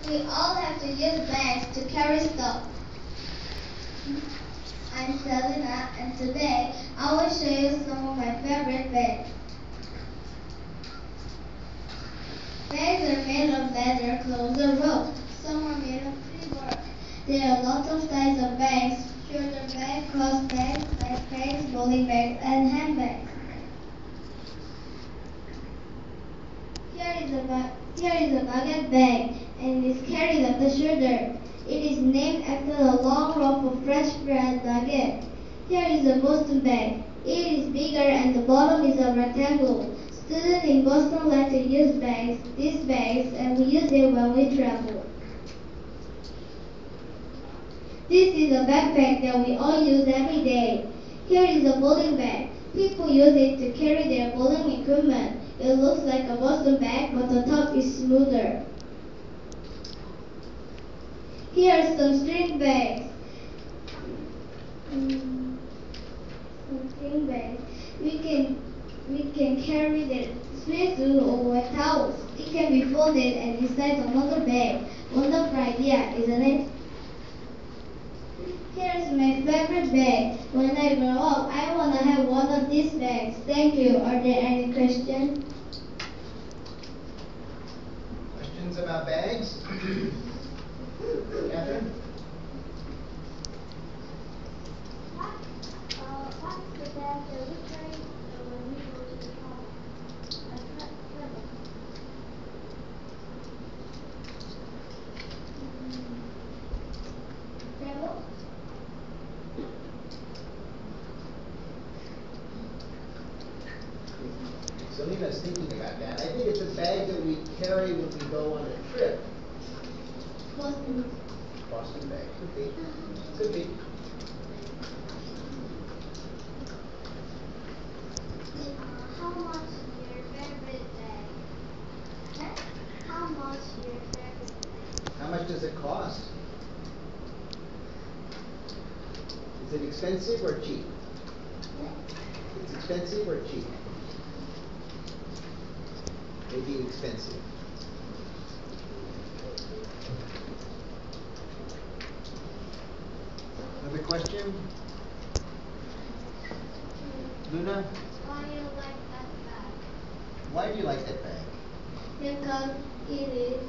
We all have to use bags to carry stuff. I'm Selena, and today I will show you some of my favorite bags. Bags are made of leather, clothes, or rope. Some are made of paper. There are lots of sizes of bags: shoulder bags, cross bags, backpacks, bowling bags, and handbags. Here is a bucket bag, and is carried on the shoulder. It is named after a long rope of fresh bread nugget. Here is a Boston bag. It is bigger and the bottom is a rectangle. Students in Boston like to use these bags, and we use it when we travel. This is a backpack that we all use every day. Here is a bowling bag. People use it to carry their bowling equipment. It looks like a Boston bag, but the top is smoother. Here are some string bags. Some string bags. We can carry the swimsuit or wet towels. It can be folded and inside another bag. Wonderful idea, isn't it? Here's my favorite bag. When I grow up, I want to have one of these bags. Thank you. Are there any questions? Questions about bags? Catherine? What's the bag that we carry when we go to the travel? Travel? Selena's thinking about that. I think it's a bag that we carry when we go on a trip. Boston. Boston bag. Could be. Could be. How much is your favorite bag? How much is your favorite bag? How much does it cost? Is it expensive or cheap? It's expensive or cheap? Maybe expensive. Another question? Luna? Why do you like that bag? Why do you like that bag? Because it is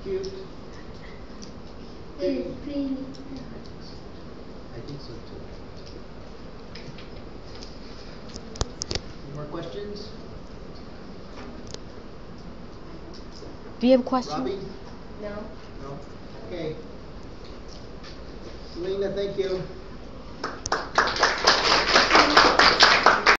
Cute. it is pretty. I think so too. Any more questions? Do you have a question? Robbie? No. No? Okay. Selena, thank you.